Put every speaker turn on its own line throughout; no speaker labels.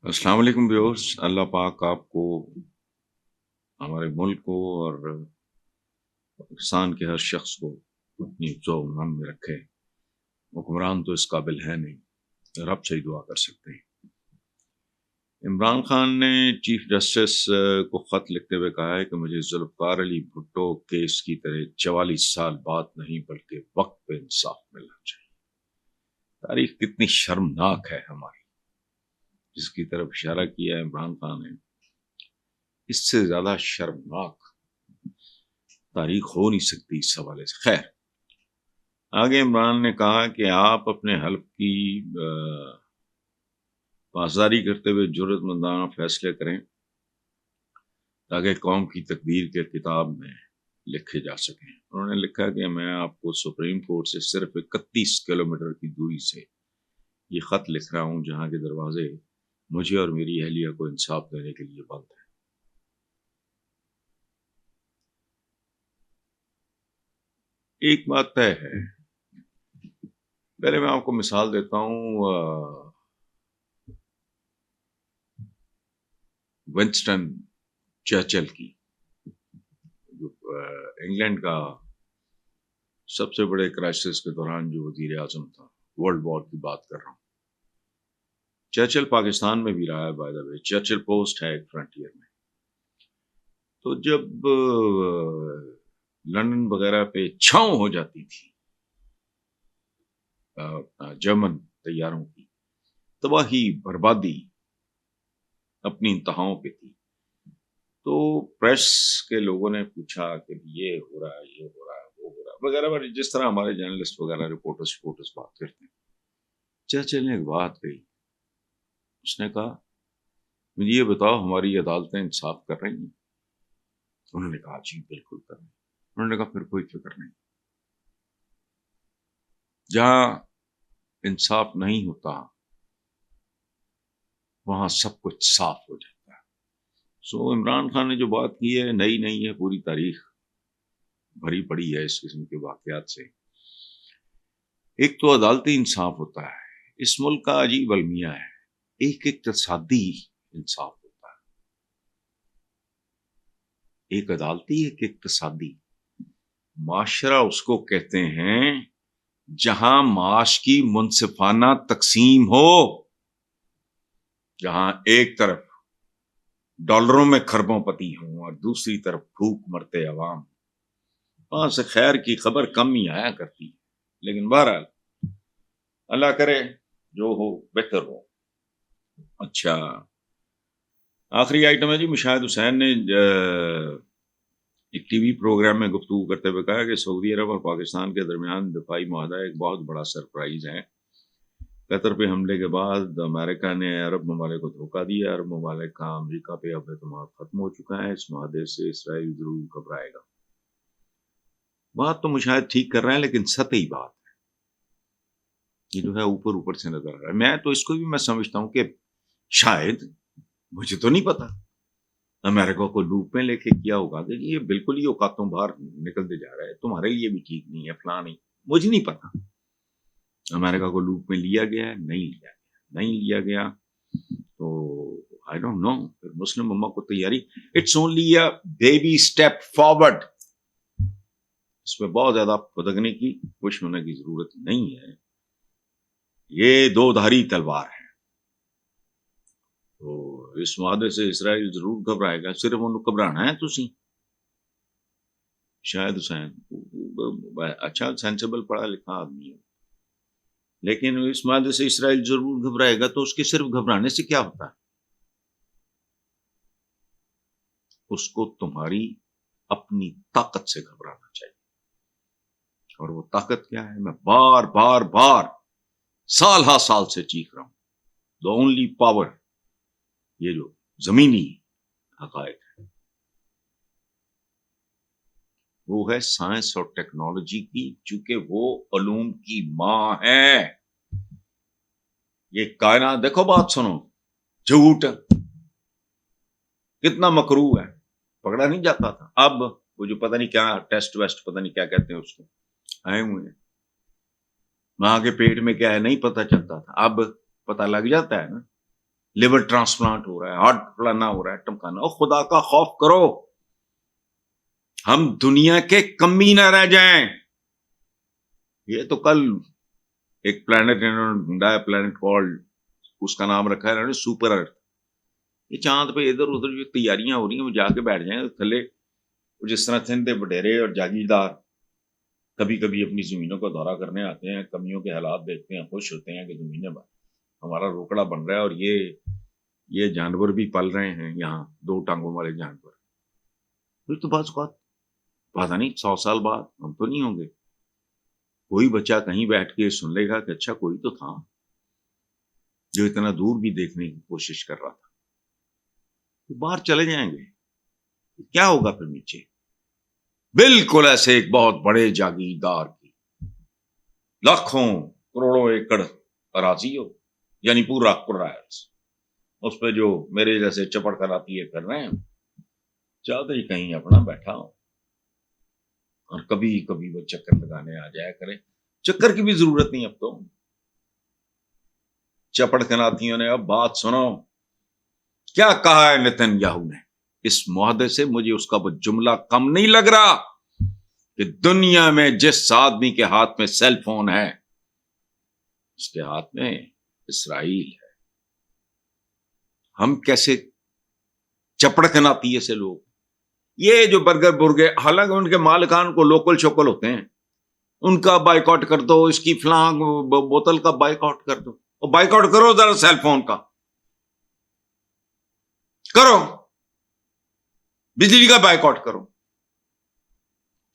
السلام علیکم ویورز، اللہ پاک آپ کو، ہمارے ملک کو اور پاکستان کے ہر شخص کو اپنی حفظ و امان میں رکھے۔ حکمران تو اس قابل ہے نہیں، رب سے ہی دعا کر سکتے ہیں۔ عمران خان نے چیف جسٹس کو خط لکھتے ہوئے کہا ہے کہ مجھے ذوالفقار علی بھٹو کیس کی طرح 44 سال بعد نہیں بلکہ وقت پہ انصاف ملنا چاہیے۔ تاریخ کتنی شرمناک ہے ہماری، جس کی طرف اشارہ کیا ہے عمران خان نے، اس سے زیادہ شرمناک تاریخ ہو نہیں سکتی اس حوالے سے۔ خیر، آگے عمران نے کہا کہ آپ اپنے حلف کی پاسداری کرتے ہوئے جرأت مندانہ فیصلے کریں تاکہ قوم کی تقدیر کے کتاب میں لکھے جا سکیں۔ انہوں نے لکھا کہ میں آپ کو سپریم کورٹ سے صرف 31 کلومیٹر کی دوری سے یہ خط لکھ رہا ہوں، جہاں کے دروازے مجھے اور میری اہلیہ کو انصاف دینے کے لیے بند ہیں۔ ایک بات طے ہے، پہلے میں آپ کو مثال دیتا ہوں ونسٹن چرچل کی، جو انگلینڈ کا سب سے بڑے کرائسس کے دوران جو وزیر اعظم تھا، ورلڈ وار کی بات کر رہا ہوں۔ چرچل پاکستان میں بھی رہا ہے، by the way, Churchill post ہے ایک فرنٹیئر میں۔ تو جب لندن وغیرہ پہ چھاؤں ہو جاتی تھی جرمن طیاروں کی، تباہی بربادی اپنی انتہاؤں پہ تھی، تو پریس کے لوگوں نے پوچھا کہ یہ ہو رہا ہے، یہ ہو رہا ہے، وہ ہو رہا ہے وغیرہ، جس طرح ہمارے جرنلسٹ وغیرہ رپورٹرز بات کرتے ہیں۔ چرچل نے ایک بات کہی، اس نے کہا مجھے یہ بتاؤ ہماری عدالتیں انصاف کر رہی ہیں؟ انہوں نے کہا جی بالکل کر رہی ہیں۔ انہوں نے کہا پھر کوئی فکر نہیں، جہاں انصاف نہیں ہوتا وہاں سب کچھ صاف ہو جاتا ہے۔ سو عمران خان نے جو بات کی ہے نئی نہیں ہے، پوری تاریخ بھری پڑی ہے اس قسم کے واقعات سے۔ ایک تو عدالتی انصاف ہوتا ہے، اس ملک کا عجیب المیہ ہے، ایک اقتصادی انصاف ہوتا ہے، ایک عدالتی ایک اقتصادی۔ معاشرہ اس کو کہتے ہیں جہاں معاش کی منصفانہ تقسیم ہو، جہاں ایک طرف ڈالروں میں کھربوں پتی ہوں اور دوسری طرف بھوک مرتے عوام، وہاں سے خیر کی خبر کم ہی آیا کرتی ہے۔ لیکن بہرحال اللہ کرے جو ہو بہتر ہو۔ اچھا، آخری آئٹم ہے جی، مشاہد حسین نے ایک ٹی وی پروگرام میں گفتگو کرتے ہوئے کہا کہ سعودی عرب اور پاکستان کے درمیان دفاعی معاہدہ ایک بہت بڑا سرپرائز ہے۔ قطر پہ حملے کے بعد امریکہ نے عرب ممالک کو دھوکہ دیا، عرب ممالک کا امریکہ پہ اب اعتماد ختم ہو چکا ہے، اس معاہدے سے اسرائیل ضرور گھبرائے گا۔ بات تو مشاہد ٹھیک کر رہے ہیں، لیکن سطحی بات ہے، یہ جو ہے اوپر اوپر سے نظر آ رہا ہے۔ میں تو اس کو بھی میں سمجھتا ہوں کہ شاید، مجھے تو نہیں پتا، امریکہ کو لوپ میں لے کے کیا ہوگا کہ یہ بالکل ہی اوقاتوں باہر نکلتے جا رہا ہے، تمہارے لیے بھی ٹھیک نہیں ہے، فلاں نہیں، مجھے نہیں پتا امریکہ کو لوپ میں لیا گیا ہے نہیں لیا گیا تو آئی ڈونٹ نو۔ پھر مسلم امہ کو تیاری، it's only a baby step forward, اس میں بہت زیادہ پھدکنے کی خوش ہونے کی ضرورت نہیں ہے، یہ دو دھاری تلوار ہے۔ تو اس معاہدے سے اسرائیل ضرور گھبرائے گا، صرف انہوں گھبرانا ہے تسی۔ شاید حسین اچھا سینسیبل پڑھا لکھا آدمی ہے، لیکن اس معاہدے سے اسرائیل ضرور گھبرائے گا، تو اس کے صرف گھبرانے سے کیا ہوتا ہے؟ اس کو تمہاری اپنی طاقت سے گھبرانا چاہیے، اور وہ طاقت کیا ہے؟ میں بار بار بار سال ہا سال سے چیخ رہا ہوں، the only power، یہ جو زمینی حقائق ہے وہ ہے سائنس اور ٹیکنالوجی کی، چونکہ وہ علوم کی ماں ہے۔ یہ کائنات دیکھو، بات سنو، جھوٹ کتنا مکروہ ہے، پکڑا نہیں جاتا تھا، اب وہ جو پتہ نہیں کیا ٹیسٹ ویسٹ پتہ نہیں کیا کہتے ہیں اس کو، آئے ہوئے ہیں، ماں کے پیٹ میں کیا ہے نہیں پتہ چلتا تھا، اب پتہ لگ جاتا ہے نا۔ لیور ٹرانسپلانٹ ہو رہا ہے, ہارٹ فلانا ہو رہا ہے, ٹمکانا. اور خدا کا خوف کرو, ہم دنیا کے کمی نہ رہ جائیں. یہ تو کل ایک پلانٹ انہوں نے ڈھونڈا ہے, پلانٹ کالڈ, اس کا نام رکھا ہے انہوں نے سپر ارتھ. یہ چاند پہ ادھر ادھر جو تیاریاں ہو رہی ہیں وہ جا کے بیٹھ جائیں تھلے. جس طرح تھندے وڈیرے اور جاگیردار کبھی کبھی اپنی زمینوں کا دورہ کرنے آتے ہیں, کمیوں کے حالات دیکھتے ہیں, خوش ہوتے ہیں کہ زمینیں ہمارا روکڑا بن رہا ہے, اور یہ جانور بھی پل رہے ہیں یہاں, 2 ٹانگوں والے جانور. پھر تو بعض اوقات پتا نہیں 100 سال بعد ہم تو نہیں ہوں گے, کوئی بچہ کہیں بیٹھ کے سن لے گا کہ اچھا کوئی تو تھا جو اتنا دور بھی دیکھنے کی کوشش کر رہا تھا. باہر چلے جائیں گے, کیا ہوگا پھر نیچے؟ بالکل ایسے ایک بہت بڑے جاگیردار کی لاکھوں کروڑوں ایکڑ اراضی ہو, یعنی پورا رائٹس, اس پہ جو میرے جیسے چپڑ کراتی ہے کر رہے ہیں, چاہتے ہی کہیں اپنا بیٹھا ہو, اور کبھی کبھی وہ چکر لگانے آ جایا کرے. چکر کی بھی ضرورت نہیں اب تو. چپڑ کناتیوں نے اب بات سنو, کیا کہا ہے نتن یاہو نے اس معاہدے سے. مجھے اس کا وہ جملہ کم نہیں لگ رہا کہ دنیا میں جس آدمی کے ہاتھ میں سیل فون ہے اس کے ہاتھ میں اسرائیل ہے. ہم کیسے چپڑ کناتی سے لوگ, یہ جو برگر برگے, حالانکہ ان کے مالکان کو لوکل شوکل ہوتے ہیں, ان کا بائیکاٹ کر دو, اس کی فلاں بوتل کا بائیکاٹ کر دو, اور بائیکاٹ کرو ذرا سیل فون کا کرو, بجلی کا بائیکاٹ کرو.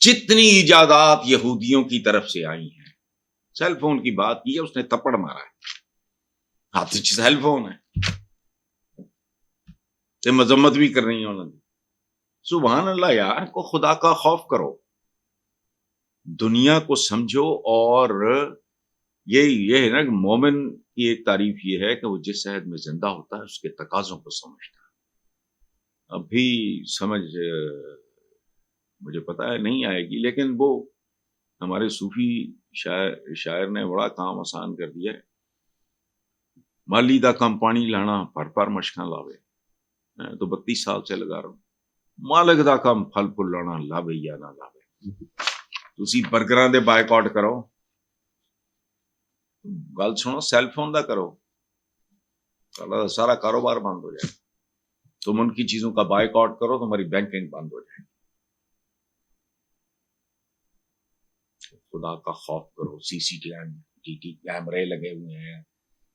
جتنی ایجادات یہودیوں کی طرف سے آئی ہیں, سیل فون کی بات کی ہے, اس نے تھپڑ مارا ہے, ہاتھ سے سیل فون ہے, مذمت بھی کر رہی ہیں انہوں نے. سبحان اللہ یار, کو خدا کا خوف کرو, دنیا کو سمجھو. اور یہ ہے نا کہ مومن کی ایک تعریف یہ ہے کہ وہ جس عہد میں زندہ ہوتا ہے اس کے تقاضوں کو سمجھتا ہے. ابھی سمجھ مجھے پتا ہے نہیں آئے گی, لیکن وہ ہمارے صوفی شاعر نے بڑا کام آسان کر دیا ہے. مالی دا کم پانی لانا پر مشکاں لاوے, میں تو 32 سال سے لگا رہا ہوں. مالک دا کم پھل پھل لانا لاوے یا نہ لاوے. تسی برگراں دے بائیکاٹ کرو, گل سنو, سیل فون دا کرو, سارا کاروبار بند ہو جائے. تم ان کی چیزوں کا بائیکاٹ کرو, تمہاری بینکنگ بند ہو جائے. خدا کا خوف کرو. CCTV کیمرے لگے ہوئے ہیں,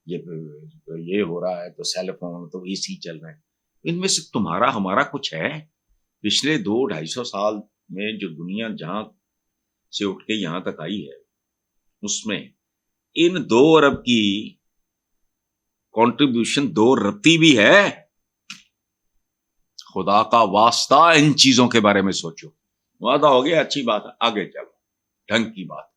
یہ ہو رہا ہے تو سیل فون, تو AC چل رہے ہیں. ان میں سے تمہارا ہمارا کچھ ہے؟ پچھلے 200-250 سال میں جو دنیا جہاں سے اٹھ کے یہاں تک آئی ہے, اس میں ان 2 ارب کی کنٹریبیوشن 2 رتی بھی ہے. خدا کا واسطہ ان چیزوں کے بارے میں سوچو. وعدہ ہو گیا, اچھی بات ہے, آگے چلو, ڈھنگ کی بات.